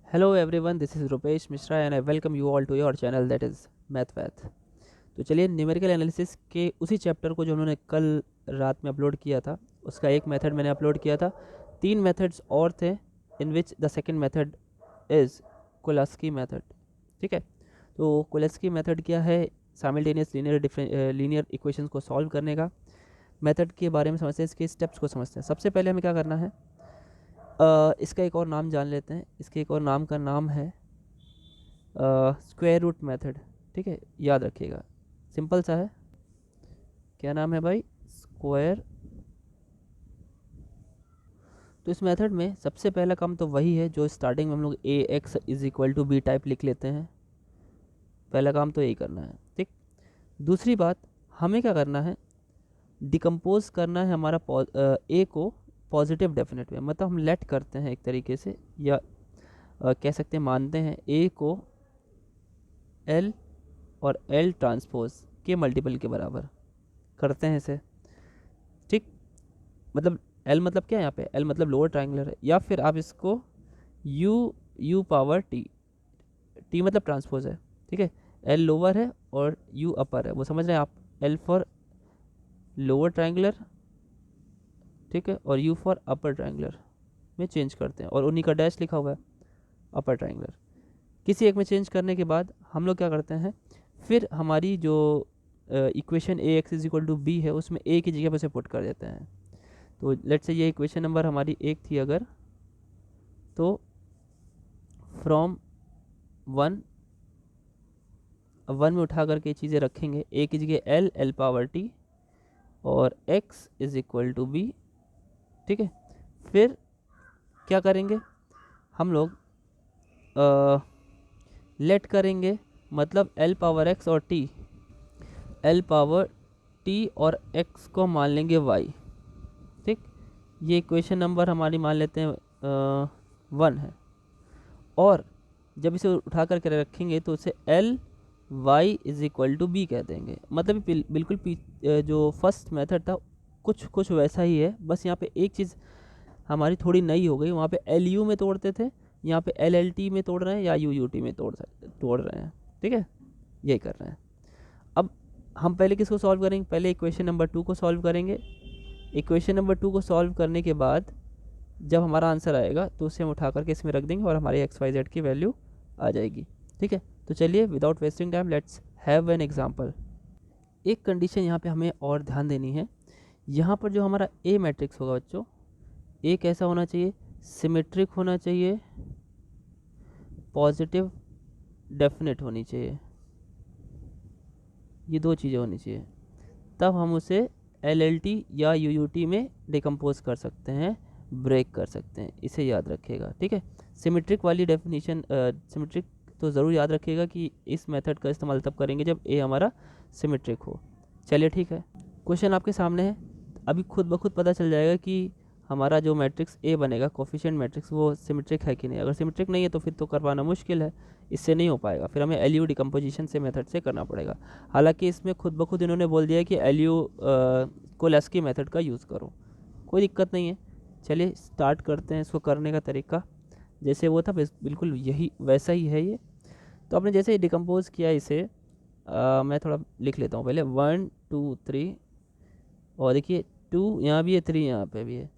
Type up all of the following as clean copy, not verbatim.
Hello everyone, this is Rupesh Mishra and I welcome you all to your channel that is MathWath। तो चलिए numerical analysis के उसी chapter को जो उन्होंने कल रात में अपलोड किया था उसका एक मेथड मैंने अपलोड किया था। 3 मेथड्स और थे in which the second method is Cholesky method. ठीक है, तो कोलास्की मेथड क्या है? साइमल्टेनियस लीनियर इक्वेशंस को सॉल्व करने का मेथड के बारे में समझते हैं, इसके स्टेप्स को समझते हैं। सबसे पहले हमें क्या करना है, इसका एक और नाम जान लेते हैं। इसके एक और नाम का नाम है स्क्वायर रूट मेथड। ठीक है, याद रखिएगा, सिंपल सा है। क्या नाम है भाई? स्क्वायर। तो इस मेथड में सबसे पहला काम तो वही है जो स्टार्टिंग में हम लोग A X is equal to B type लिख लेते हैं। पहला काम तो यही करना है। ठीक, दूसरी बात, हमें क्या करना है, डिकम्पोज करना है हमारा ए को पॉजिटिव डेफिनेट में। मतलब हम लेट करते हैं एक तरीके से, या कह सकते हैं मानते हैं ए को एल और एल ट्रांसपोज के मल्टीपल के बराबर करते हैं इसे। ठीक, मतलब एल मतलब क्या है यहाँ पे? एल मतलब लोअर ट्रायंगुलर है, या फिर आप इसको यू पावर टी, टी मतलब ट्रांसपोज है। ठीक है, एल लोअर है और यू अपर है, वो समझ रहे हैं आप? एल फॉर लोअर ट्रायंगुलर, ठीक है, और यू फॉर अपर ट्रायंगुलर में चेंज करते हैं, और उन्हीं का डैश लिखा हुआ है अपर ट्रायंगुलर। किसी एक में चेंज करने के बाद हम लोग क्या करते हैं, फिर हमारी जो equation A X is equal to B है उसमें ए की जगह पर से पुट कर देते हैं। तो लेट्स से ये इक्वेशन नंबर हमारी एक थी अगर, तो फ्रॉम वन में उठा करके चीज़ें रखेंगे। ए की जगह एल, एल पावर टी, और X is equal to B. ठीक है, फिर क्या करेंगे हम लोग, लेट करेंगे, मतलब एल पावर एक्स और टी, एल पावर टी और एक्स को मान लेंगे वाई। ठीक, ये इक्वेशन नंबर हमारी मान लेते हैं 1 है, और जब इसे उठा करके रखेंगे तो उसे L Y is equal to B कह देंगे। मतलब बिल्कुल जो फर्स्ट मेथड था कुछ वैसा ही है, बस यहाँ पे एक चीज़ हमारी थोड़ी नई हो गई। वहाँ पे एल यू में तोड़ते थे, यहाँ पे एल एल टी में तोड़ रहे हैं, या यू यू टी में तोड़ रहे हैं। ठीक है, यही कर रहे हैं। अब हम पहले किसको सॉल्व करेंगे? पहले इक्वेशन नंबर 2 को सॉल्व करेंगे। इक्वेशन नंबर 2 को सॉल्व करने के बाद जब हमारा आंसर आएगा तो उसे हम उठा करके इसमें रख देंगे और हमारी एक्स वाई जेड की वैल्यू आ जाएगी। ठीक है, तो चलिए without wasting time let's have an example. एक कंडीशन यहाँ पे हमें और ध्यान देनी है। यहाँ पर जो हमारा ए मैट्रिक्स होगा बच्चों, ए कैसा होना चाहिए? सिमेट्रिक होना चाहिए, पॉजिटिव डेफिनेट होनी चाहिए। ये दो चीज़ें होनी चाहिए, तब हम उसे एल एल टी या यू यू टी में डिकम्पोज कर सकते हैं, ब्रेक कर सकते हैं। इसे याद रखिएगा। ठीक है, सिमेट्रिक वाली डेफिनेशन, सिमेट्रिक तो ज़रूर याद रखिएगा कि इस मेथड का इस्तेमाल तब करेंगे जब ए हमारा सिमेट्रिक हो। चलिए ठीक है, क्वेश्चन आपके सामने है। अभी खुद ब खुद पता चल जाएगा कि हमारा जो मैट्रिक्स ए बनेगा, कोफिशिएंट मैट्रिक्स, वो सिमेट्रिक है कि नहीं। अगर सिमेट्रिक नहीं है तो फिर तो करवाना मुश्किल है, इससे नहीं हो पाएगा, फिर हमें एल यू डिकम्पोजिशन से मेथड से करना पड़ेगा। हालांकि इसमें खुद ब खुद इन्होंने बोल दिया है कि एल यू कोलेस्की मेथड का यूज़ करो, कोई दिक्कत नहीं है। चलिए स्टार्ट करते हैं इसको करने का तरीका। जैसे वो था बिल्कुल यही वैसा ही है ये। तो आपने जैसे डिकम्पोज किया इसे, मैं थोड़ा लिख लेता हूँ पहले। 1 2 3, और देखिए 2 यहाँ भी है, 3 यहाँ पे भी है,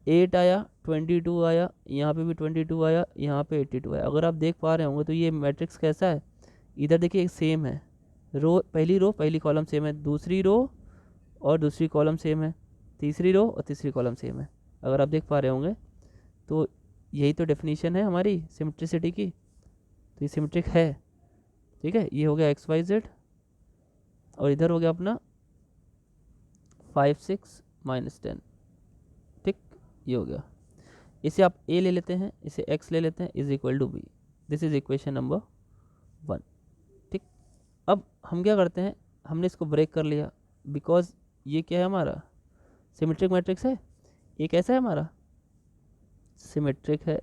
8 आया, 22 आया, यहाँ पे भी 22 आया, यहाँ पे 82 आया। अगर आप देख पा रहे होंगे तो ये मैट्रिक्स कैसा है, इधर देखिए एक सेम है, रो पहली कॉलम सेम है, दूसरी रो और दूसरी कॉलम सेम है, तीसरी रो और तीसरी कॉलम सेम है। अगर आप देख पा रहे होंगे तो यही तो डेफिनेशन है हमारी सिमेट्रिसिटी की, तो ये सिमेट्रिक है। ठीक है, ये हो गया एक्स वाई जेड, और इधर हो गया अपना 5 6 -10। ठीक, ये हो गया। इसे आप ए ले लेते हैं, इसे एक्स ले लेते हैं, is equal to B. This is equation number 1। ठीक, अब हम क्या करते हैं, हमने इसको ब्रेक कर लिया, बिकॉज ये क्या है हमारा सिमेट्रिक मैट्रिक्स है। ये कैसा है हमारा सिमेट्रिक है।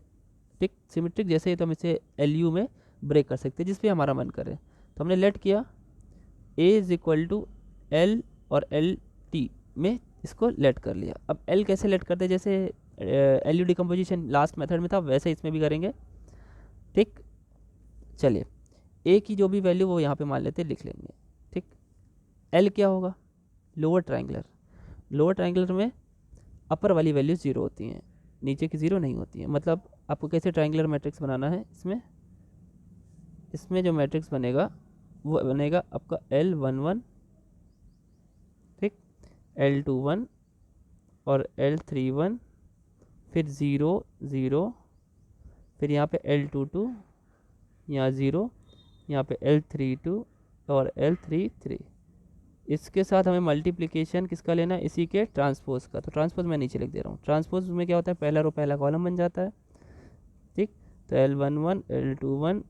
ठीक, सिमेट्रिक जैसे ही तो हम इसे एल यू में ब्रेक कर सकते हैं जिस पे हमारा मन करे। तो हमने लेट किया ए इज इक्वल टू एल और एल टी में इसको लेट कर लिया। अब एल कैसे लेट करते हैं, जैसे L U decomposition last method में था वैसे इसमें भी करेंगे। ठीक, चलिए ए की जो भी वैल्यू वो यहाँ पे मान लेते लिख लेंगे। ठीक, एल क्या होगा, लोअर ट्रायंगुलर, लोअर ट्रायंगुलर में अपर वाली वैल्यू 0 होती हैं, नीचे की 0 नहीं होती है। मतलब आपको कैसे ट्रायंगुलर मैट्रिक्स बनाना है, इसमें जो मैट्रिक्स बनेगा वो बनेगा आपका L11, ठीक, L21 और L31, फिर 0 0, फिर यहाँ पे L22, यहाँ 0, यहाँ पे L32 और L33। इसके साथ हमें मल्टीप्लिकेशन किसका लेना है, इसी के ट्रांसपोज का। तो ट्रांसपोज मैं नीचे लिख दे रहा हूँ। ट्रांसपोज में क्या होता है, पहला रो पहला कॉलम बन जाता है। ठीक, तो L11 L21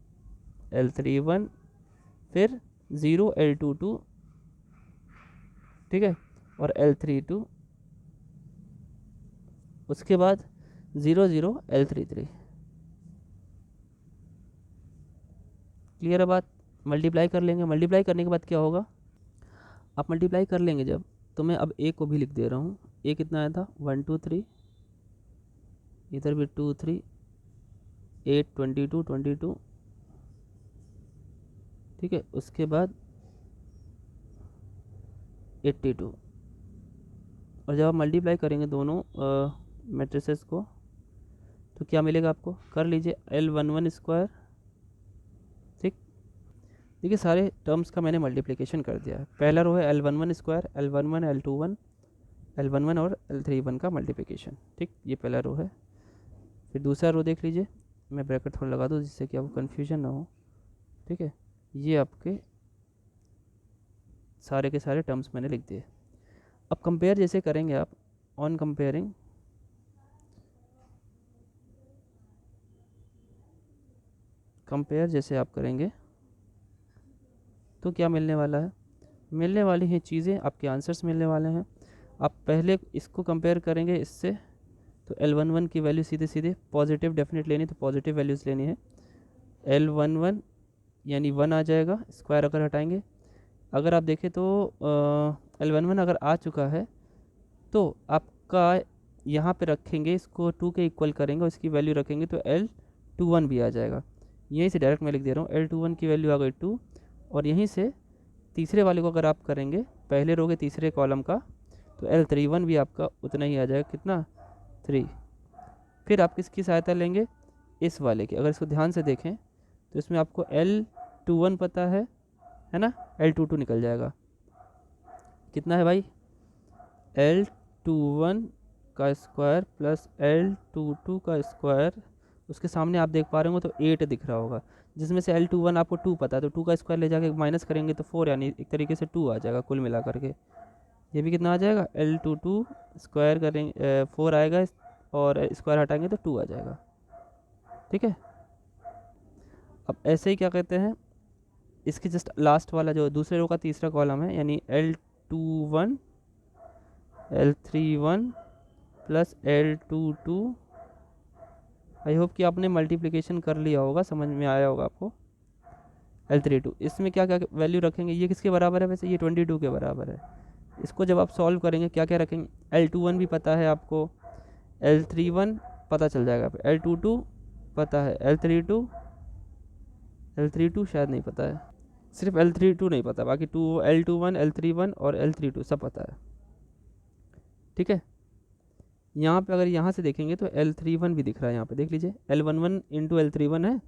L31, फिर 0 L22, ठीक है, और L32, उसके बाद 0 0 L33। क्लियर है बात। मल्टीप्लाई कर लेंगे, मल्टीप्लाई करने के बाद क्या होगा, आप मल्टीप्लाई कर लेंगे जब, तो मैं अब ए को भी लिख दे रहा हूँ। ए कितना आया था 1 2 3, इधर भी 2 3 8 22 22, ठीक है, उसके बाद 82। और जब आप मल्टीप्लाई करेंगे दोनों मैट्रिसेस को तो क्या मिलेगा आपको, कर लीजिए L11 स्क्वायर। ठीक, देखिए सारे टर्म्स का मैंने मल्टीप्लिकेशन कर दिया है। पहला रो है L11 square, L11 L21 L11 और L31 का मल्टीप्लिकेशन। ठीक, ये पहला रो है। फिर दूसरा रो देख लीजिए, मैं ब्रैकेट थोड़ा लगा दूँ जिससे कि आपको कन्फ्यूजन ना हो। ठीक है, ये आपके सारे के सारे टर्म्स मैंने लिख दिए। अब कंपेयर जैसे करेंगे आप, ऑन कंपेयरिंग, कंपेयर जैसे आप करेंगे तो क्या मिलने वाला है, मिलने वाली हैं चीज़ें, आपके आंसर्स मिलने वाले हैं। आप पहले इसको कंपेयर करेंगे इससे, तो L11 की वैल्यू सीधे सीधे पॉजिटिव डेफिनेट लेनी, तो पॉजिटिव वैल्यूज़ लेनी है। L11 यानी 1 आ जाएगा, स्क्वायर अगर हटाएंगे। अगर आप देखें तो L11 अगर आ चुका है तो आपका यहाँ पे रखेंगे, इसको 2 के इक्वल करेंगे और इसकी वैल्यू रखेंगे तो L21 भी आ जाएगा। यहीं से डायरेक्ट मैं लिख दे रहा हूँ, L21 की वैल्यू आ गई 2, और यहीं से तीसरे वाले को अगर आप करेंगे पहले रो के तीसरे कॉलम का, तो L31 भी आपका उतना ही आ जाएगा, कितना 3। फिर आप किसकी सहायता लेंगे, इस वाले की। अगर इसको ध्यान से देखें तो इसमें आपको L21 पता है ना, L22 निकल जाएगा। कितना है भाई, L21 का स्क्वायर प्लस L22 का स्क्वायर, उसके सामने आप देख पा रहे हो तो 8 दिख रहा होगा, जिसमें से L21 आपको 2 पता है, तो 2 का स्क्वायर ले जाके माइनस करेंगे तो 4, यानी एक तरीके से 2 आ जाएगा कुल मिला करके। ये भी कितना आ जाएगा, L22 स्क्वायर करेंगे 4 आएगा, और स्क्वायर हटाएंगे तो 2 आ जाएगा। ठीक है, अब ऐसे ही क्या कहते हैं, इसके जस्ट लास्ट वाला जो दूसरे रो का तीसरा कॉलम है, यानी L21 L31 plus L22। I hope कि आपने मल्टीप्लिकेशन कर लिया होगा, समझ में आया होगा आपको। L32, इसमें क्या क्या वैल्यू रखेंगे, ये किसके बराबर है वैसे, ये 22 के बराबर है। इसको जब आप सॉल्व करेंगे क्या क्या रखेंगे, L21 भी पता है आपको, L31 पता चल जाएगा, L22 पता है, L32 शायद नहीं पता है, सिर्फ L32 नहीं पता, बाकी L21 L31 और L32 सब पता है। ठीक है, यहाँ पे अगर यहाँ से देखेंगे तो L31 भी दिख रहा है, यहाँ पे देख लीजिए, L11 इंटू L31 है,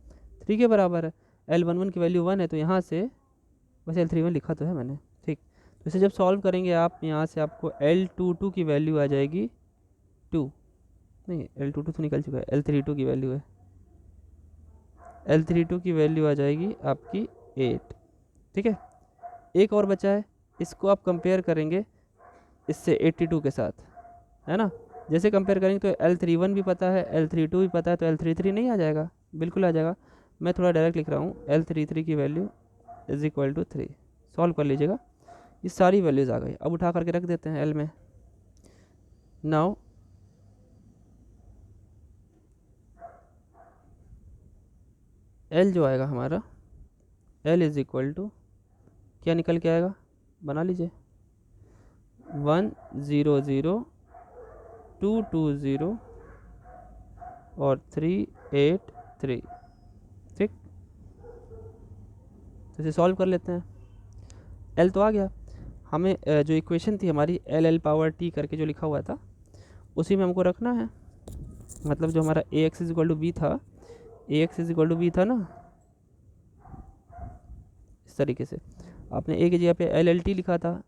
3 के बराबर है। L11 की वैल्यू 1 है, तो यहाँ से वैसे L31 लिखा तो है मैंने। ठीक, तो इसे जब सॉल्व करेंगे आप, यहाँ से आपको L22 की वैल्यू आ जाएगी 2, नहीं L22 तो निकल चुका है, L32 की वैल्यू है, L32 की वैल्यू आ जाएगी आपकी 8। ठीक है, एक और बचा है, इसको आप कंपेयर करेंगे इससे 82 के साथ, है ना। जैसे कंपेयर करेंगे तो L31 भी पता है, L32 भी पता है, तो L33 नहीं आ जाएगा, बिल्कुल आ जाएगा। मैं थोड़ा डायरेक्ट लिख रहा हूँ, L33 की value is equal to 3। Solve कर लीजिएगा, ये सारी वैल्यूज़ आ गई। अब उठा करके रख देते हैं L में। नाउ L जो आएगा हमारा, L इज इक्वल टू क्या निकल के आएगा, बना लीजिए, 1 0 0 2 2 0 और 3 8 3। तो इसे सॉल्व कर लेते हैं। एल तो आ गया, हमें जो इक्वेशन थी हमारी एल एल पावर टी करके जो लिखा हुआ था उसी में हमको रखना है। मतलब जो हमारा A X is equal to B था, A X is equal to B था ना, इस तरीके से आपने ए की जगह पे एल एल टी लिखा था,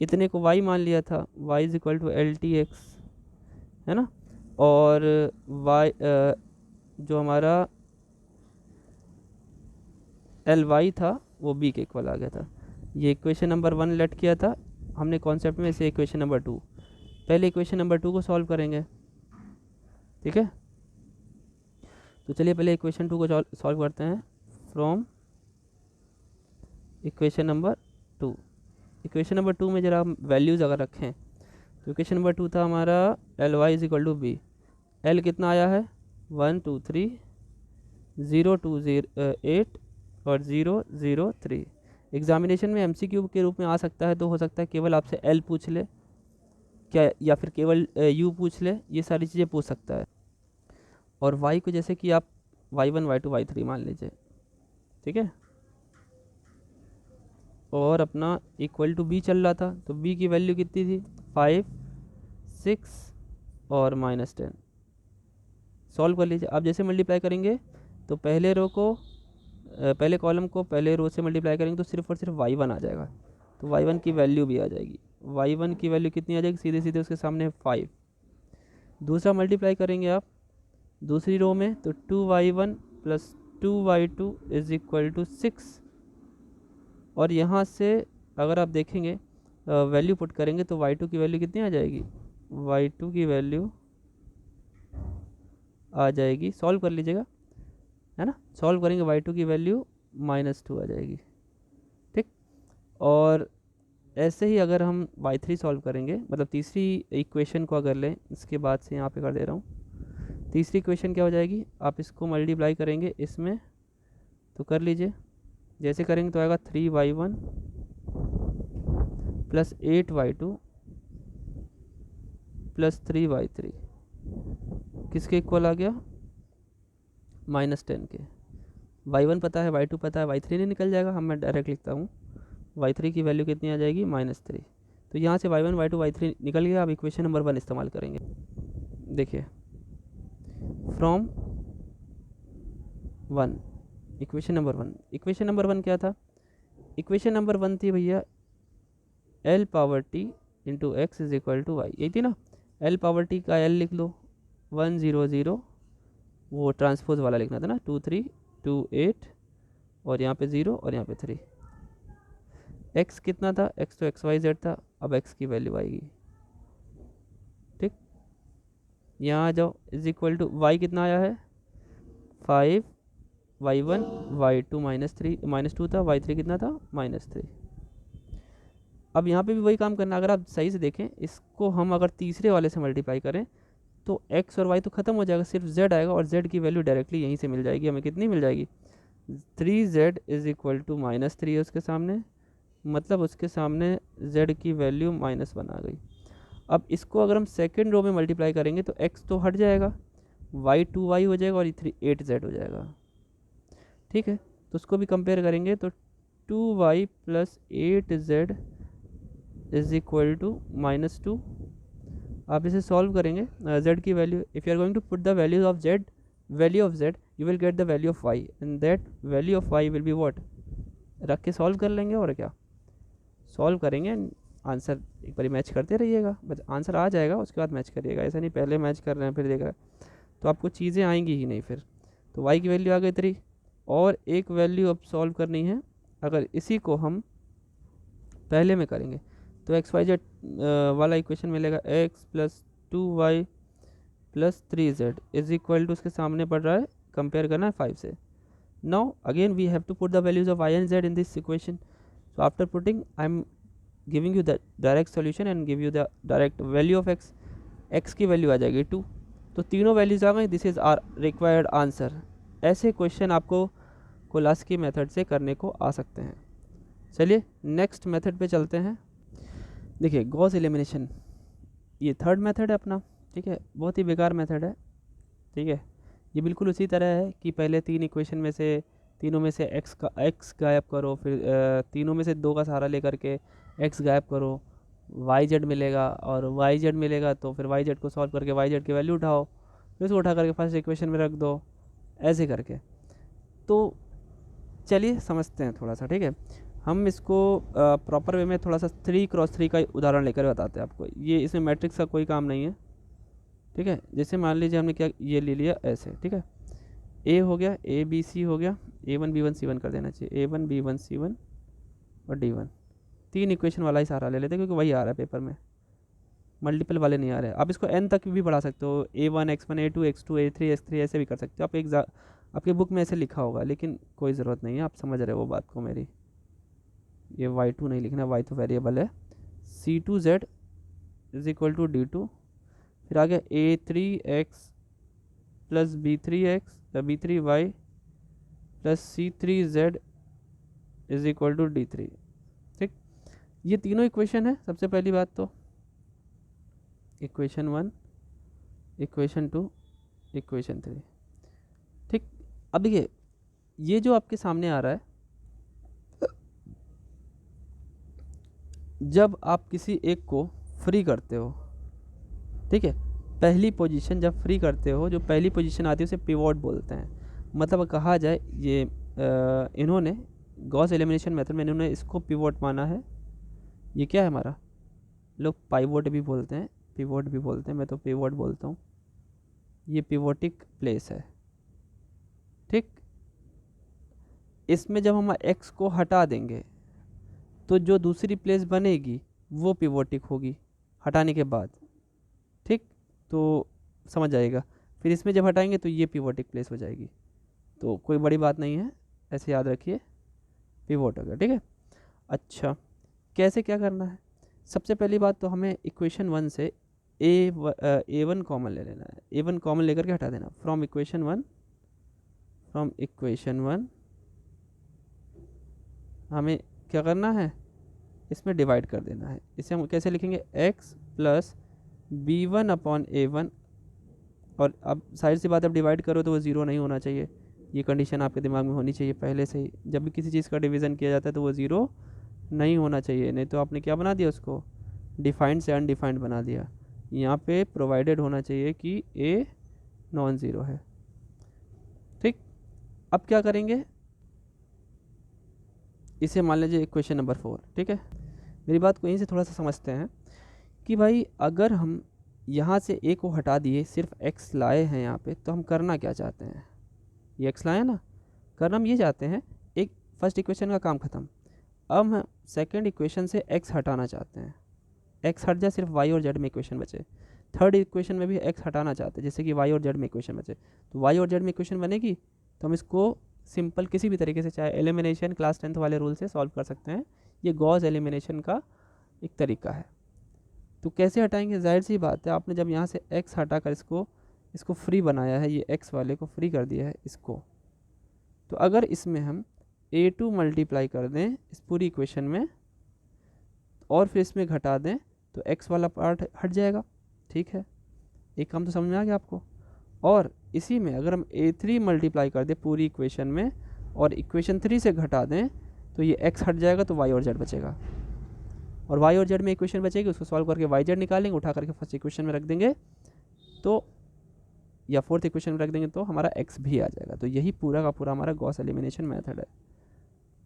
इतने को वाई मान लिया था, Y is equal to L T X, है ना, और वाई जो हमारा एल वाई था वो बी के इक्वल आ गया था। ये इक्वेशन नंबर 1 लेट किया था हमने कॉन्सेप्ट में, से इक्वेशन नंबर 2। पहले इक्वेशन नंबर 2 को सॉल्व करेंगे, ठीक है। तो चलिए पहले इक्वेशन 2 को सॉल्व करते हैं from equation number 2। Equation number 2 में जरा वैल्यूज़ अगर रखें तो इक्वेशन नंबर 2 था हमारा L Y is equal to B. L कितना आया है 1 2 3 0 2 0 8 और 0 0 3। एग्जामिनेशन में एमसीक्यू के रूप में आ सकता है, तो हो सकता है केवल आपसे एल पूछ ले क्या, या फिर केवल यू पूछ ले, ये सारी चीज़ें पूछ सकता है। और वाई को जैसे कि आप y1 y2 y3 मान लीजिए, ठीक है। और अपना इक्वल टू बी चल रहा था, तो बी की वैल्यू कितनी थी 5 6 और -10। सॉल्व कर लीजिए। आप जैसे मल्टीप्लाई करेंगे तो पहले रो को पहले कॉलम को पहले रो से मल्टीप्लाई करेंगे तो सिर्फ और सिर्फ y1 आ जाएगा, तो y1 की वैल्यू भी आ जाएगी। y1 की वैल्यू कितनी आ जाएगी, सीधे सीधे उसके सामने 5। दूसरा मल्टीप्लाई करेंगे आप दूसरी रो में, तो 2y1 plus 2y2 is equal to 6। और यहाँ से अगर आप देखेंगे वैल्यू पुट करेंगे तो y2 की वैल्यू कितनी आ जाएगी, y2 की वैल्यू आ जाएगी, सॉल्व कर लीजिएगा, है ना। सॉल्व करेंगे y2 की वैल्यू -2 आ जाएगी, ठीक। और ऐसे ही अगर हम y3 सॉल्व करेंगे, मतलब तीसरी इक्वेशन को अगर लें, इसके बाद से यहाँ पे कर दे रहा हूँ, तीसरी इक्वेशन क्या हो जाएगी, आप इसको मल्टीप्लाई करेंगे इसमें, तो कर लीजिए। जैसे करेंगे तो आएगा 3y1 plus 8y2 plus 3y3 किसके इक्वल आ गया, -10 के। y1 पता है, y2 पता है, y3 नहीं निकल जाएगा, हम मैं डायरेक्ट लिखता हूँ y3 की वैल्यू कितनी आ जाएगी -3। तो यहाँ से y1 y2 y3 निकल गया। अब इक्वेशन नंबर 1 इस्तेमाल करेंगे। देखिए from 1 equation number 1, equation number 1 क्या था, इक्वेशन नंबर 1 थी भैया L power T into X is equal to Y, यही थी ना। एल पावर टी का एल लिख लो 1 0 0, वो ट्रांसपोज वाला लिखना था ना, 2 3 2 8 और यहाँ पे 0 और यहाँ पे 3। एक्स कितना था, एक्स तो एक्स वाई जेड था, अब एक्स की वैल्यू आएगी, ठीक। यहाँ आ जाओ, इज इक्वल टू वाई कितना आया है 5 y1 y2 -2 था, y3 कितना था -3। अब यहाँ पे भी वही काम करना, अगर आप सही से देखें इसको, हम अगर तीसरे वाले से मल्टीप्लाई करें तो x और y तो ख़त्म हो जाएगा, सिर्फ z आएगा, और z की वैल्यू डायरेक्टली यहीं से मिल जाएगी। हमें कितनी मिल जाएगी 3z इज इक्वल टू -3 है उसके सामने, मतलब उसके सामने z की वैल्यू -1 आ गई। अब इसको अगर हम सेकेंड रो में मल्टीप्लाई करेंगे तो x तो हट जाएगा, y 2y हो जाएगा और 3 8z हो जाएगा, ठीक है। तो उसको भी कंपेयर करेंगे तो 2y plus 8z is equal to -2। आप इसे सॉल्व करेंगे, z की value, if you are going to put the values of z, value of z, you will get the value of y and that value of y will be what, रख के solve कर लेंगे, और क्या solve करेंगे, answer एक बार match करते रहिएगा, बस आंसर आ जाएगा, उसके बाद मैच करिएगा, ऐसा नहीं पहले मैच कर रहे हैं फिर देख रहे हैं तो आपको चीज़ें आएंगी ही नहीं फिर। तो y की वैल्यू आ गई 3, और एक वैल्यू अब सॉल्व करनी है। अगर इसी को हम पहले में करेंगे तो एक्स वाई जेड वाला इक्वेशन मिलेगा, x plus 2y plus 3z is equal to, उसके सामने पड़ रहा है, कंपेयर करना है 5 से। Now again we have to put the values of y and z in this equation, so after putting I am giving you the direct solution and give you the direct value of x की value आ जाएगी 2, तो तीनों values आ गई, this is our required answer. ऐसे question आपको Cholesky method से करने को आ सकते हैं। चलिए नेक्स्ट मेथड पे चलते हैं। देखिए गॉस एलिमिनेशन, ये थर्ड मेथड है अपना, ठीक है, बहुत ही बेकार मेथड है, ठीक है। ये बिल्कुल उसी तरह है कि पहले 3 इक्वेशन में से तीनों में से x गायब करो, फिर तीनों में से 2 का सहारा लेकर के x गायब करो, yz मिलेगा, और yz मिलेगा तो फिर yz को सॉल्व करके yz की वैल्यू उठाओ, फिर उसको उठा करके फर्स्ट इक्वेशन में रख दो, ऐसे करके। तो चलिए समझते हैं थोड़ा सा, ठीक है। हम इसको प्रॉपर वे में थोड़ा सा 3x3 का उदाहरण लेकर बताते हैं आपको। ये इसमें मैट्रिक्स का कोई काम नहीं है, ठीक है। जैसे मान लीजिए हमने क्या ये ले लिया ऐसे, ठीक है। ए हो गया, ए बी सी हो गया, A1 B1 C1 कर देना चाहिए, A1 B1 C1 और D1। 3 इक्वेशन वाला ही सारा ले लेते हैं क्योंकि वही आ रहा है पेपर में, मल्टीपल वाले नहीं आ रहे। आप इसको n तक भी बढ़ा सकते हो, A1 X1 A2 X2 A3 X3 ऐसे भी कर सकते हो आप। आपके बुक में ऐसे लिखा होगा, लेकिन कोई ज़रूरत नहीं है, आप समझ रहे हो वो बात को मेरी। ये y2 नहीं लिखना, y तो वेरिएबल है। C2Z is equal to D2, फिर आ गया A3X plus B3Y plus C3Z is equal to D3, ठीक। ये तीनों इक्वेशन है। सबसे पहली बात तो इक्वेशन 1, इक्वेशन 2, इक्वेशन 3, ठीक। अब देखिए ये जो आपके सामने आ रहा है, जब आप किसी एक को फ्री करते हो, ठीक है, पहली पोजीशन जब फ्री करते हो, जो पहली पोजीशन आती है उसे पिवोट बोलते हैं। मतलब कहा जाए ये इन्होंने गॉस एलिमिनेशन मेथड में इन्होंने इसको पिवोट माना है। ये क्या है हमारा, लोग पाइवोट भी बोलते हैं, पिवोट भी बोलते हैं, मैं तो पिवोट बोलता हूँ। ये पिवोटिक प्लेस है, ठीक। इसमें जब हम x को हटा देंगे तो जो दूसरी प्लेस बनेगी वो पिवोटिक होगी हटाने के बाद, ठीक। तो समझ जाएगा। फिर इसमें जब हटाएंगे तो ये पिवोटिक प्लेस हो जाएगी। तो कोई बड़ी बात नहीं है, ऐसे याद रखिए, पिवोट हो गया, ठीक है। अच्छा, कैसे क्या करना है? सबसे पहली बात तो हमें इक्वेशन 1 से A1 कॉमन ले लेना है। A1 कॉमन लेकर के हटा देना। फ्रॉम इक्वेशन 1 हमें क्या करना है, इसमें डिवाइड कर देना है। इसे हम कैसे लिखेंगे, x plus B1 upon A1, और अब साइड से बात अब डिवाइड करो तो वो ज़ीरो नहीं होना चाहिए। ये कंडीशन आपके दिमाग में होनी चाहिए पहले से ही। जब भी किसी चीज़ का डिवीज़न किया जाता है तो वो ज़ीरो नहीं होना चाहिए, नहीं तो आपने क्या बना दिया, उसको डिफाइंड से अनडिफाइंड बना दिया। यहाँ पे प्रोवाइडेड होना चाहिए कि A नॉन ज़ीरो है, ठीक। अब क्या करेंगे, इसे मान लीजिए इक्वेशन नंबर 4, ठीक है। मेरी बात को यहीं से थोड़ा सा समझते हैं कि भाई अगर हम यहाँ से A को हटा दिए, सिर्फ x लाए हैं यहाँ पे, तो हम करना क्या चाहते हैं, ये x लाए ना, करना हम ये चाहते हैं, एक फर्स्ट इक्वेशन का काम ख़त्म। अब हम सेकंड इक्वेशन से x हटाना चाहते हैं, x हट जाए, सिर्फ y और z में इक्वेशन बचे। थर्ड इक्वेशन में भी x हटाना चाहते हैं, जैसे कि y और z में इक्वेशन बचे, तो y और z में इक्वेशन बनेगी तो हम इसको सिंपल किसी भी तरीके से, चाहे एलिमिनेशन क्लास 10th वाले रूल से सॉल्व कर सकते हैं। ये गॉस एलिमिनेशन का एक तरीका है। तो कैसे हटाएंगे, जाहिर सी बात है, आपने जब यहाँ से x हटा कर इसको फ्री बनाया है, ये x वाले को फ्री कर दिया है इसको, तो अगर इसमें हम A2 मल्टीप्लाई कर दें इस पूरी इक्वेशन में और फिर इसमें घटा दें तो x वाला पार्ट हट जाएगा, ठीक है। एक काम तो समझ में आ गया आपको। और इसी में अगर हम A3 मल्टीप्लाई कर दें पूरी इक्वेशन में और इक्वेशन 3 से घटा दें तो ये x हट जाएगा, तो y और z बचेगा, और y और z में इक्वेशन बचेगी, उसको सॉल्व करके yz निकालेंगे, उठा करके फर्स्ट इक्वेशन में रख देंगे तो, या फोर्थ इक्वेशन में रख देंगे तो हमारा x भी आ जाएगा। तो यही पूरा का पूरा हमारा गॉस एलिमिनेशन मेथड है।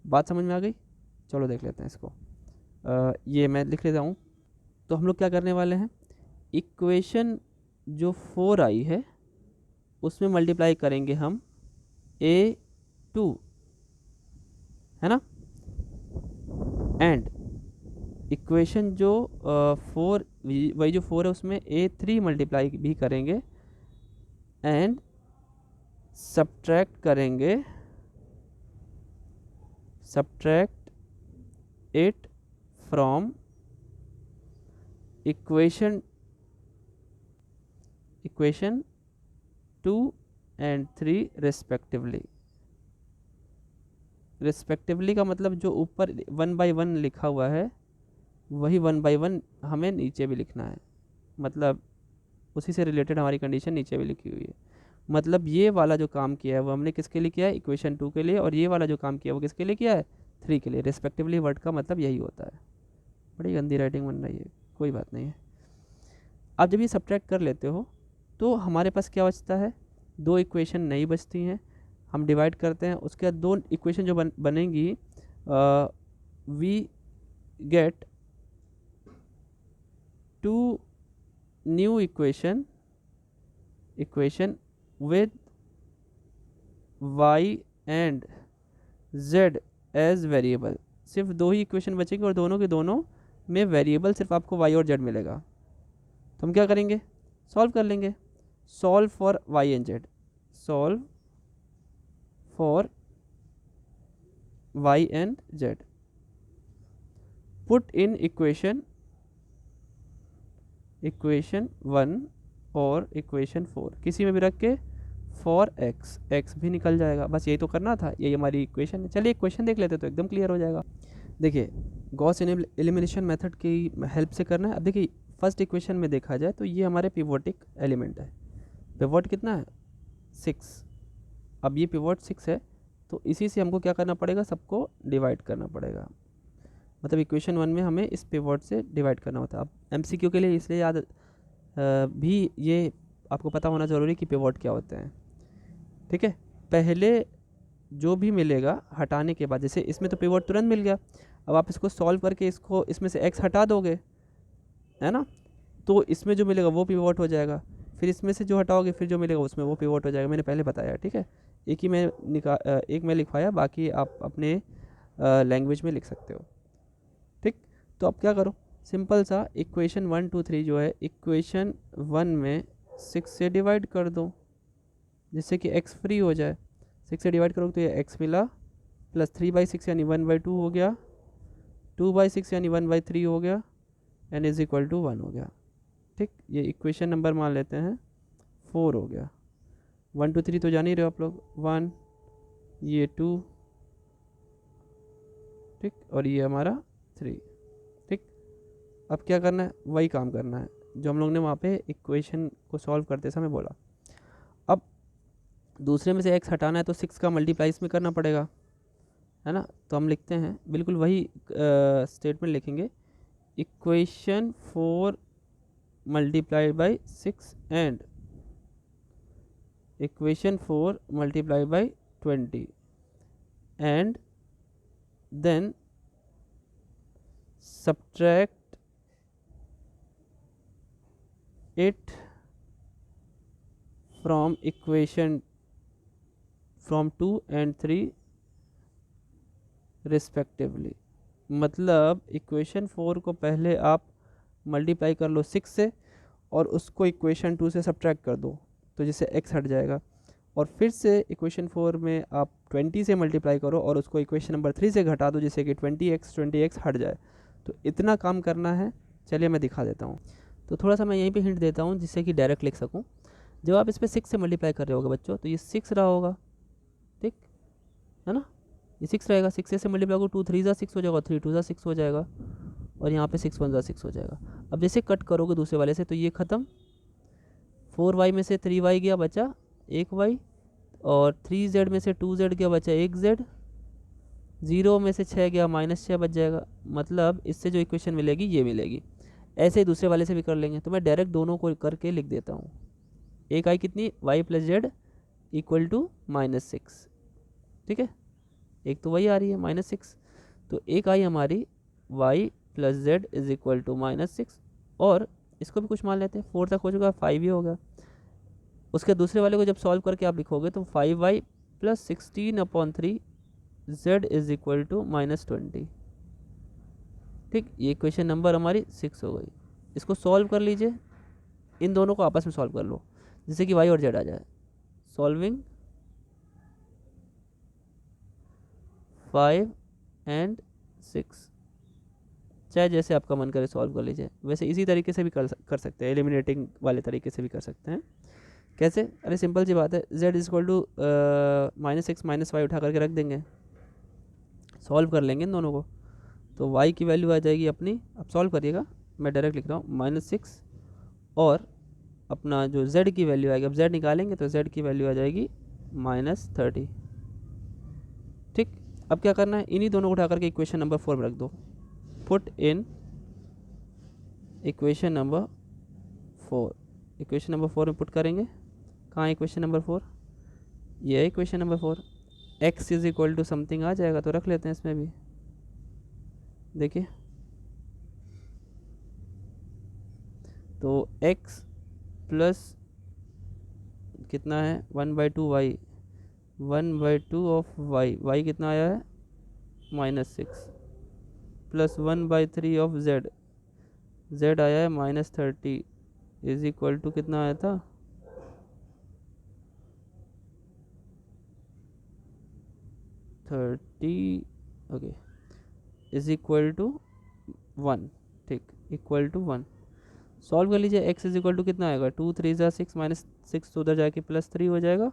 बात समझ में आ गई? चलो देख लेते हैं इसको। ये मैं लिख लेता हूँ। तो हम लोग क्या करने वाले हैं, इक्वेशन जो 4 आई है उसमें मल्टीप्लाई करेंगे हम A2, है ना, एंड इक्वेशन जो 4, वही जो 4 है उसमें A3 मल्टीप्लाई भी करेंगे and subtract it from equation 2 and 3 respectively का मतलब जो ऊपर 1 by 1 लिखा हुआ है वही 1 by 1 हमें नीचे भी लिखना है, मतलब उसी से रिलेटेड हमारी कंडीशन नीचे भी लिखी हुई है। मतलब ये वाला जो काम किया है वो हमने किसके लिए किया है, इक्वेशन 2 के लिए, और ये वाला जो काम किया है वो किसके लिए किया है, 3 के लिए रिस्पेक्टिवली। वर्ड का मतलब यही होता है। बड़ी गंदी राइटिंग बन रही है, कोई बात नहीं है। अब जब ये सब्ट्रैक्ट कर लेते हो तो हमारे पास क्या बचता है, दो इक्वेशन नहीं बचती हैं। हम डिवाइड करते हैं, उसके बाद दो इक्वेशन जो बनेंगी, we get two new equation with y and z as variable. सिर्फ दो ही इक्वेशन बचेगी और दोनों के दोनों में वेरिएबल सिर्फ आपको y और z मिलेगा। तो हम क्या करेंगे, सॉल्व कर लेंगे। Solve for y and z, solve for y and z, put in equation 1 और इक्वेशन 4 किसी में भी रख के फॉर x भी निकल जाएगा। बस यही तो करना था, यही हमारी इक्वेशन है। चलिए इक्वेशन देख लेते तो एकदम क्लियर हो जाएगा। देखिए गॉस एलिमिनेशन मेथड की हेल्प से करना है। अब देखिए फर्स्ट इक्वेशन में देखा जाए तो ये हमारे पिवोटिक एलिमेंट है। पिवोट कितना है, 6। अब ये पिवोट 6 है तो इसी से हमको क्या करना पड़ेगा, सबको डिवाइड करना पड़ेगा। मतलब इक्वेशन 1 में हमें इस पिवोट से डिवाइड करना होता है। अब MCQ के लिए इसलिए याद भी ये आपको पता होना ज़रूरी कि पिवोट क्या होते हैं। ठीक है, पहले जो भी मिलेगा हटाने के बाद, जैसे इसमें तो पिवोट तुरंत मिल गया, अब आप इसको सॉल्व करके इसको इसमें से x हटा दोगे, है ना, तो इसमें जो मिलेगा वो पिवोट हो जाएगा। फिर इसमें से जो हटाओगे फिर जो मिलेगा उसमें वो पिवोट हो जाएगा। मैंने पहले बताया, ठीक है, एक मैं लिखवाया, बाकी आप अपने लैंग्वेज में लिख सकते हो। ठीक, तो अब क्या करो, सिंपल सा इक्वेशन 1 2 3 जो है इक्वेशन 1 में 6 से डिवाइड कर दो जिससे कि x फ्री हो जाए। 6 से डिवाइड करोगे तो ये x मिला, प्लस 3/6 यानी 1/2 हो गया, 2/6 यानी 1/3 हो गया, n इज इक्वल टू 1 हो गया। ठीक, ये इक्वेशन नंबर मान लेते हैं 4 हो गया। 1 2 3 तो जान ही रहे हो आप लोग, 1 ये 2, ठीक, और ये हमारा 3। ठीक, अब क्या करना है, वही काम करना है जो हम लोग ने वहाँ पे इक्वेशन को सॉल्व करते समय बोला। अब दूसरे में से x हटाना है तो 6 का मल्टीप्लाई इसमें करना पड़ेगा, है ना। तो हम लिखते हैं बिल्कुल वही स्टेटमेंट लिखेंगे, equation 4 multiplied by 6 and equation 4 multiplied by 20 and then subtract it from equation from 2 and 3 respectively। मतलब इक्वेशन 4 को पहले आप मल्टीप्लाई कर लो 6 से और उसको इक्वेशन 2 से सब्ट्रैक्ट कर दो तो जिससे x हट जाएगा, और फिर से इक्वेशन 4 में आप 20 से मल्टीप्लाई करो और उसको इक्वेशन नंबर 3 से घटा दो जिससे कि 20x हट जाए। तो इतना काम करना है। चलिए मैं दिखा देता हूँ। तो थोड़ा सा मैं यहीं पे हिंट देता हूँ जिससे कि डायरेक्ट लिख सकूँ। जब आप इस पर 6 से मल्टीप्लाई कर रहे होगे बच्चों तो ये 6 रहा होगा, ठीक है ना, ये 6 रहेगा। 6 से मल्टीप्लाई को 2 3 6 हो जाएगा, 3 2 6 हो जाएगा, और यहाँ पे 6 1 6 हो जाएगा। अब जैसे कट करोगे दूसरे वाले से तो ये ख़त्म, 4y में से 3y गया, बचा 1y, और 3z में से 2z गया, बचा 1z, 0 में से 6 गया, -6 बच जाएगा। मतलब इससे जो इक्वेशन मिलेगी ये मिलेगी। ऐसे ही दूसरे वाले से भी कर लेंगे। तो मैं डायरेक्ट दोनों को करके लिख देता हूँ। एक आई कितनी, y + z इक्वल टू -6, ठीक है, एक तो वही आ रही है -6, तो एक आई हमारी y + z is equal to -6, और इसको भी कुछ मान लेते हैं, 4 तक हो चुका, 5 ही होगा। उसके दूसरे वाले को जब सॉल्व करके आप लिखोगे तो 5y + 16/3 z is equal to -20। ठीक, ये क्वेश्चन नंबर हमारी 6 हो गई। इसको सॉल्व कर लीजिए, इन दोनों को आपस में सॉल्व कर लो जिससे कि y और z आ जाए। सॉल्विंग 5 and 6, चाहे जैसे आपका मन करे सॉल्व कर लीजिए। वैसे इसी तरीके से भी कर सकते हैं, एलिमिनेटिंग वाले तरीके से भी कर सकते हैं। कैसे, अरे सिंपल सी बात है, z is equal to -6 -y उठा करके रख देंगे, सॉल्व कर लेंगे इन दोनों को, तो y की वैल्यू आ जाएगी अपनी। अब सॉल्व करिएगा, मैं डायरेक्ट लिख रहा हूँ, -6 और अपना जो z की वैल्यू आएगी, अब z निकालेंगे तो z की वैल्यू आ जाएगी -30। ठीक, अब क्या करना है, इन्हीं दोनों को उठा करके इक्वेशन नंबर 4 में रख दो। Put in equation number 4, equation number 4 में पुट करेंगे। कहाँ है इक्वेशन नंबर 4? ये है equation number 4। x is equal to something आ जाएगा, तो रख लेते हैं इसमें भी। देखिए तो x प्लस कितना है 1/2y, 1/2 ऑफ y कितना आया है -6, प्लस 1/3 ऑफ z आया है -30 इज इक्वल टू कितना आया था 30, ओके, इज इक्वल टू 1। ठीक, इक्वल टू 1। सॉल्व कर लीजिए। x इज इक्वल टू कितना आएगा 2 3 ज़ा 6 -6 तो उधर जाके +3 हो जाएगा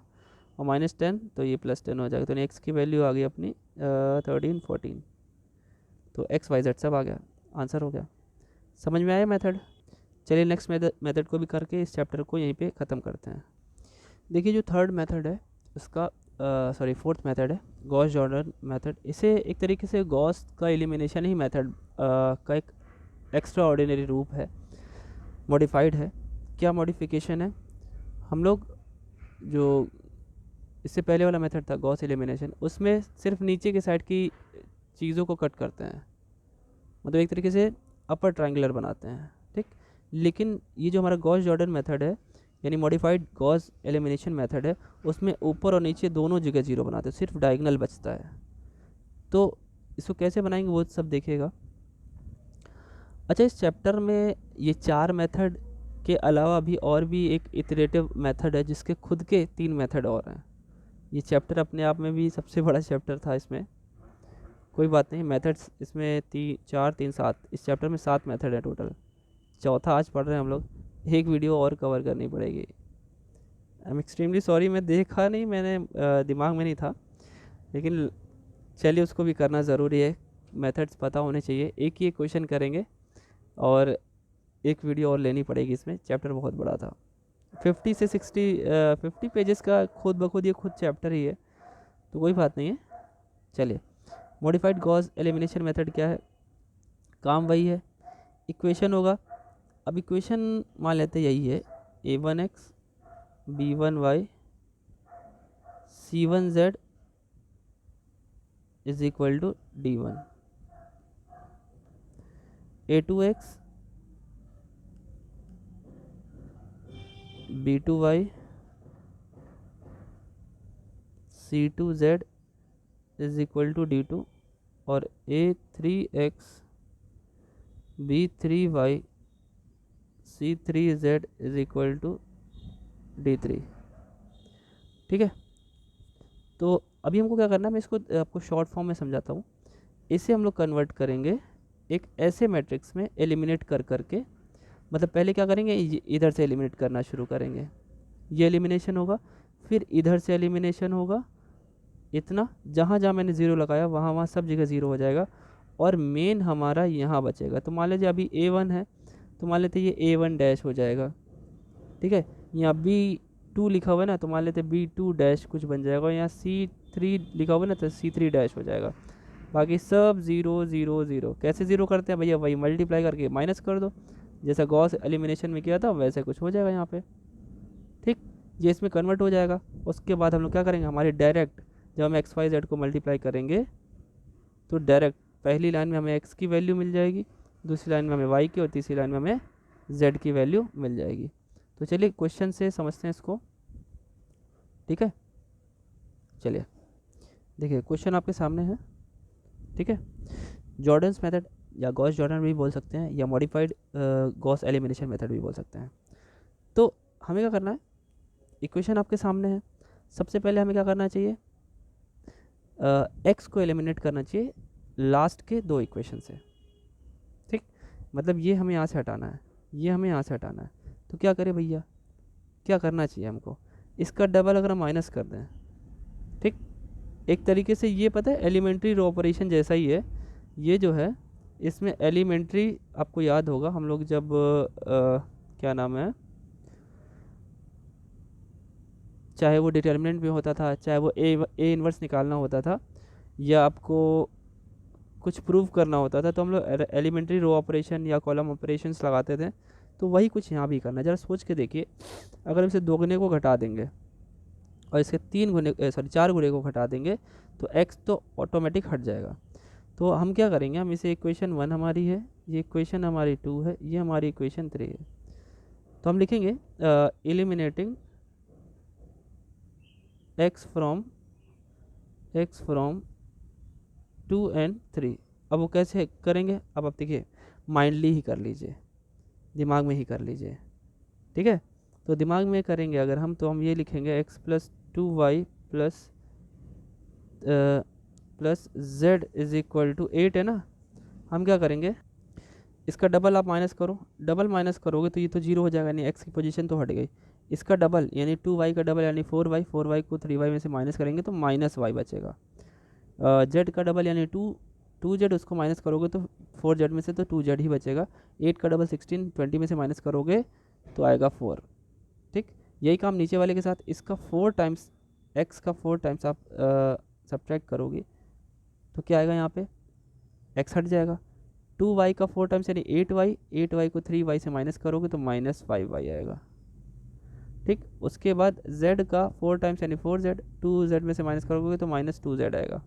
और -10 तो ये +10 हो जाएगा। तो x की वैल्यू आ गई अपनी 13 14। तो x y z सब आ गया, आंसर हो गया। समझ में आया मेथड? चलिए नेक्स्ट मेथड को भी करके इस चैप्टर को यहीं पे ख़त्म करते हैं। देखिए जो थर्ड मेथड है उसका फोर्थ मेथड है गॉस जॉर्डन मेथड। इसे एक तरीके से गॉस का एलिमिनेशन ही मेथड का एक एक्स्ट्रा ऑर्डिनरी रूप है, मॉडिफाइड है। क्या मॉडिफिकेशन है, हम लोग जो इससे पहले वाला मेथड था गॉस एलिमिनेशन, उसमें सिर्फ नीचे के साइड की चीज़ों को कट करते हैं, मतलब एक तरीके से अपर ट्रायंगुलर बनाते हैं। ठीक, लेकिन ये जो हमारा गॉस जॉर्डन मेथड है यानी मॉडिफाइड गॉस एलिमिनेशन मेथड है, उसमें ऊपर और नीचे दोनों जगह जीरो बनाते हैं, सिर्फ डायगोनल बचता है। तो इसको कैसे बनाएंगे वो सब देखिएगा। अच्छा, इस चैप्टर में ये 4 मेथड के अलावा भी और भी एक इटरेटिव मेथड है जिसके खुद के 3 मेथड और हैं। ये चैप्टर अपने आप में भी सबसे बड़ा चैप्टर था, इसमें कोई बात नहीं। मेथड्स इसमें 4 3 7, इस चैप्टर में 7 मेथड है टोटल। चौथा आज पढ़ रहे हैं हम लोग, एक वीडियो और कवर करनी पड़ेगी। आई एम एक्सट्रीमली सॉरी, मैं देखा नहीं, मैंने दिमाग में नहीं था, लेकिन चलिए उसको भी करना ज़रूरी है, मेथड्स पता होने चाहिए। एक ही क्वेश्चन करेंगे और एक वीडियो और लेनी पड़ेगी, इसमें चैप्टर बहुत बड़ा था। 50 से 50 पेजेस का खुद ब खुद ये खुद चैप्टर ही है, तो कोई बात नहीं है। चलिए, मॉडिफाइड गॉस एलिमिनेशन मेथड क्या है, काम वही है, इक्वेशन होगा। अब इक्वेशन मान लेते यही है a1x b1y c1z is equal to d1, a2x b2y c2z is equal to d2 और a3x b3y c3z is equal to d3। ठीक है, तो अभी हमको क्या करना है, मैं इसको आपको शॉर्ट फॉर्म में समझाता हूँ। इसे हम लोग कन्वर्ट करेंगे एक ऐसे मैट्रिक्स में एलिमिनेट कर करके, मतलब पहले क्या करेंगे, इधर से एलिमिनेट करना शुरू करेंगे, ये एलिमिनेशन होगा, फिर इधर से एलिमिनेशन होगा, इतना जहाँ जहाँ मैंने ज़ीरो लगाया वहाँ वहाँ सब जगह ज़ीरो हो जाएगा, और मेन हमारा यहाँ बचेगा। तो मान लीजिए अभी a1 है, तो मान लेते ये a1 डैश हो जाएगा। ठीक है, यहाँ b2 लिखा हुआ है ना, तो मान लेते b2 डैश कुछ बन जाएगा, और यहाँ c3 लिखा हुआ है ना, तो c3 डैश हो जाएगा। बाकी सब 0 0 0। कैसे ज़ीरो करते हैं भैया, वही मल्टीप्लाई करके माइनस कर दो, जैसा गॉस एलिमिनेशन में किया था वैसे कुछ हो जाएगा यहाँ पे। ठीक, ये इसमें कन्वर्ट हो जाएगा। उसके बाद हम लोग क्या करेंगे, हमारे डायरेक्ट जब हम एक्स वाई जेड को मल्टीप्लाई करेंगे तो डायरेक्ट पहली लाइन में हमें एक्स की वैल्यू मिल जाएगी, दूसरी लाइन में हमें वाई की, और तीसरी लाइन में हमें जेड की वैल्यू मिल जाएगी। तो चलिए क्वेश्चन से समझते हैं इसको। ठीक है, चलिए देखिए क्वेश्चन आपके सामने है। ठीक है, जॉर्डन्स मेथड या गॉस जॉर्डन भी बोल सकते हैं, या मॉडिफाइड गॉस एलिमिनेशन मेथड भी बोल सकते हैं। तो हमें क्या करना है, इक्वेशन आपके सामने है। सबसे पहले हमें क्या करना चाहिए, एक्स को एलिमिनेट करना चाहिए लास्ट के 2 इक्वेशन से। ठीक, मतलब ये हमें यहाँ से हटाना है, ये हमें यहाँ से हटाना है। तो क्या करें भैया, क्या करना चाहिए हमको, इसका डबल अगर हम माइनस कर दें। ठीक, एक तरीके से ये पता है एलिमेंट्री रो ऑपरेशन जैसा ही है ये जो है, इसमें एलिमेंट्री आपको याद होगा हम लोग जब क्या नाम है, चाहे वो डिटर्मिनेंट में होता था, चाहे वो ए इन्वर्स निकालना होता था, या आपको कुछ प्रूव करना होता था, तो हम लोग एलिमेंट्री रो ऑपरेशन या कॉलम ऑपरेशंस लगाते थे। तो वही कुछ यहाँ भी करना है। ज़रा सोच के देखिए, अगर हम इसे 2 गुने को घटा देंगे और इसके 4 गुने को घटा देंगे तो x तो ऑटोमेटिक हट जाएगा। तो हम क्या करेंगे, हम इसे इक्वेशन 1 हमारी है, ये इक्वेशन हमारी 2 है, ये हमारी इक्वेशन 3 है। तो हम लिखेंगे एलिमिनेटिंग x फ्रॉम 2 and 3। अब वो कैसे करेंगे, अब आप देखिए, माइंडली ही कर लीजिए, दिमाग में ही कर लीजिए, ठीक है। तो दिमाग में करेंगे अगर हम, तो हम ये लिखेंगे x plus 2y plus z is equal to 8 है ना। हम क्या करेंगे, इसका डबल आप माइनस करो, डबल माइनस करोगे तो ये तो 0 हो जाएगा, यानी x की पोजीशन तो हट गई। इसका डबल यानी 2y का डबल यानी 4y, 4y को 3y में से माइनस करेंगे तो माइनस y बचेगा। z का डबल यानी 2z, उसको माइनस करोगे तो 4z में से तो 2z ही बचेगा। 8 का डबल 16, 20 में से माइनस करोगे तो आएगा 4। ठीक, यही काम नीचे वाले के साथ, इसका 4 टाइम्स x का 4 टाइम्स आप सब्ट्रैक्ट करोगे तो क्या आएगा, यहाँ पे x हट जाएगा। 2y का 4 टाइम्स यानी 8y, 8y को 3y से माइनस करोगे तो माइनस 5y आएगा। ठीक, उसके बाद z का 4 टाइम्स यानी 4z, 2z में से माइनस करोगे तो माइनस 2z आएगा।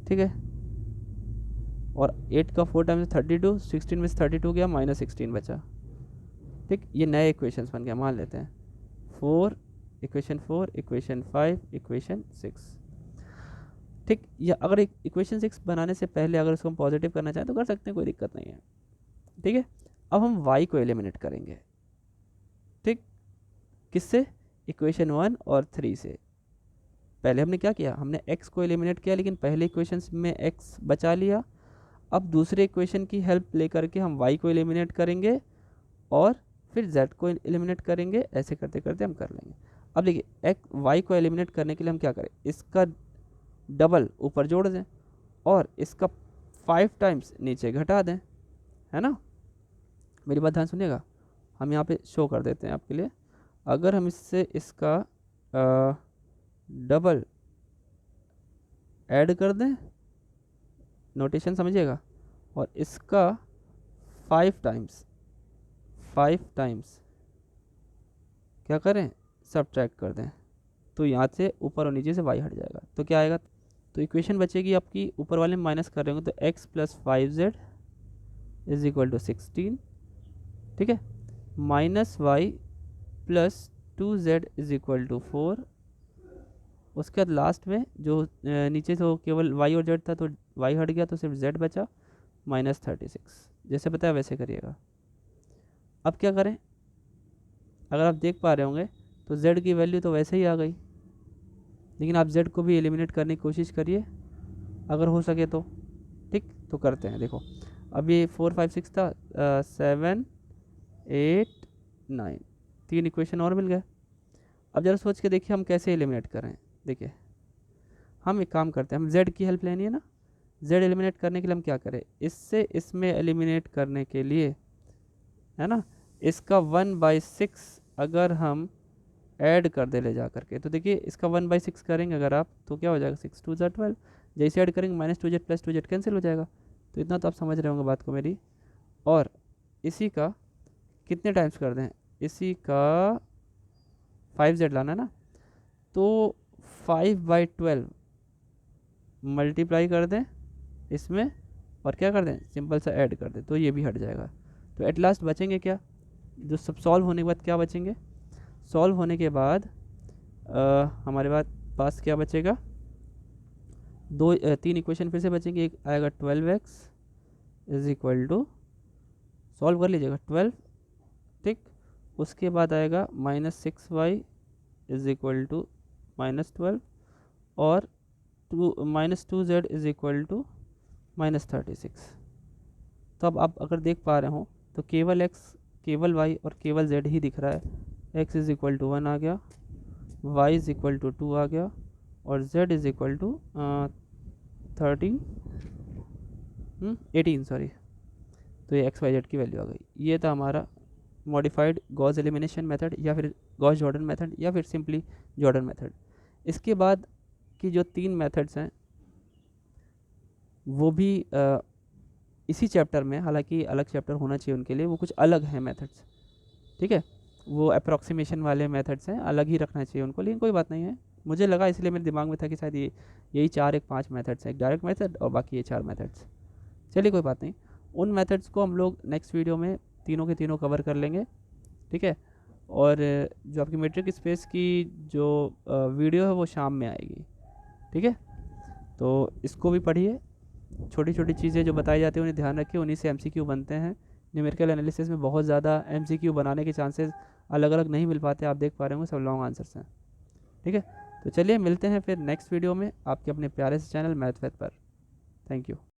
ठीक है, और 8 का 4 टाइम्स 32, 16 में से 32 गया, माइनस 16 बचा। ठीक, ये नए इक्वेशंस बन गया, मान लेते हैं 4, इक्वेशन 4, इक्वेशन 5, इक्वेशन 6। ठीक, या अगर इक्वेशन 6 बनाने से पहले अगर उसको हम पॉजिटिव करना चाहें तो कर सकते हैं, कोई दिक्कत नहीं है। ठीक है, अब हम y को एलिमिनेट करेंगे। ठीक, किससे, इक्वेशन 1 और 3 से। पहले हमने क्या किया, हमने x को एलिमिनेट किया, लेकिन पहले इक्वेशन में x बचा लिया। अब दूसरे इक्वेशन की हेल्प लेकर के हम y को एलिमिनेट करेंगे और फिर z को एलिमिनेट करेंगे, ऐसे करते करते हम कर लेंगे। अब देखिए, y को एलिमिनेट करने के लिए हम क्या करें, इसका डबल ऊपर जोड़ दें और इसका 5 टाइम्स नीचे घटा दें, है ना। मेरी बात ध्यान सुनिएगा, हम यहाँ पे शो कर देते हैं आपके लिए। अगर हम इससे इसका डबल ऐड कर दें, नोटेशन समझिएगा, और इसका 5 टाइम्स क्या करें, सब्ट्रैक्ट कर दें, तो यहाँ से ऊपर और नीचे से y हट जाएगा। तो क्या आएगा, तो इक्वेशन बचेगी आपकी, ऊपर वाले में माइनस कर रहे होंगे तो x plus 5z is equal to 16। ठीक है, minus y plus 2z is equal to 4। उसके बाद लास्ट में जो नीचे तो केवल y और z था तो y हट गया, तो सिर्फ z बचा, माइनस 36। जैसे बताया वैसे करिएगा। अब क्या करें, अगर आप देख पा रहे होंगे तो z की वैल्यू तो वैसे ही आ गई, लेकिन आप z को भी एलिमिनेट करने की कोशिश करिए अगर हो सके तो। ठीक, तो करते हैं, देखो अब ये 4 5 6 था, 7 8 9, 3 इक्वेशन और मिल गए। अब जरा सोच के देखिए हम कैसे एलिमिनेट करें। देखिए, हम एक काम करते हैं, हम z की हेल्प लेनी है ना। z एलिमिनेट करने के लिए हम क्या करें, इससे इसमें एलिमिनेट करने के लिए, है ना, इसका 1/6 अगर हम ऐड कर दे ले जा करके, तो देखिए इसका 1/6 करेंगे अगर आप, तो क्या हो जाएगा, 6 2 12। जैसे ऐड करेंगे minus 2z plus 2z cancel हो जाएगा। तो इतना तो आप समझ रहे होंगे बात को मेरी। और इसी का कितने टाइम्स कर दें, इसी का 5z लाना ना, तो 5/12 मल्टीप्लाई कर दें इसमें और क्या कर दें, सिंपल सा ऐड कर दें, तो ये भी हट जाएगा। तो एट लास्ट बचेंगे क्या, जो सब सॉल्व होने के बाद क्या बचेंगे, सॉल्व होने के बाद हमारे पास क्या बचेगा, 3 इक्वेशन फिर से बचेंगे। एक आएगा 12x is equal to, solve कर लीजिएगा 12। ठीक, उसके बाद आएगा minus 6y is equal to minus 12 और minus 2z is equal to minus 36। तो अब आप अगर देख पा रहे हो तो केवल x, केवल y और केवल z ही दिख रहा है। x इज इक्वल टू 1 आ गया, y इज इक्वल टू 2 आ गया और z is equal to 18 sorry. तो ये x y z की वैल्यू आ गई। ये था हमारा मॉडिफाइड गॉस एलिमिनेशन मेथड या फिर गॉस जॉर्डन मेथड या फिर सिंपली जॉर्डन मेथड। इसके बाद की जो 3 मेथड्स हैं वो भी इसी चैप्टर में, हालांकि अलग चैप्टर होना चाहिए उनके लिए, वो कुछ अलग हैं मेथड्स, ठीक है। वो अप्रॉक्सीमेशन वाले मेथड्स हैं, अलग ही रखना चाहिए उनको, लेकिन कोई बात नहीं है। मुझे लगा, इसलिए मेरे दिमाग में था कि शायद यही 4 एक 5 मेथड्स हैं, एक डायरेक्ट मेथड और बाकी ये 4 मेथड्स। चलिए कोई बात नहीं, उन मेथड्स को हम लोग नेक्स्ट वीडियो में तीनों के तीनों कवर कर लेंगे, ठीक है। और जो आपकी मेट्रिक स्पेस की जो वीडियो है वो शाम में आएगी, ठीक है। तो इसको भी पढ़िए, छोटी छोटी चीज़ें जो बताई जाती हैं उन्हें ध्यान रखिए, उन्हीं से एमसीक्यू बनते हैं। न्यूमेरिकल एनालिसिस में बहुत ज़्यादा एमसीक्यू बनाने के चांसेस अलग अलग नहीं मिल पाते, आप देख पा रहे होंगे सब लॉन्ग आंसर्स हैं, ठीक है। तो चलिए मिलते हैं फिर नेक्स्ट वीडियो में आपके अपने प्यारे से चैनल मैथ पर। Thank you.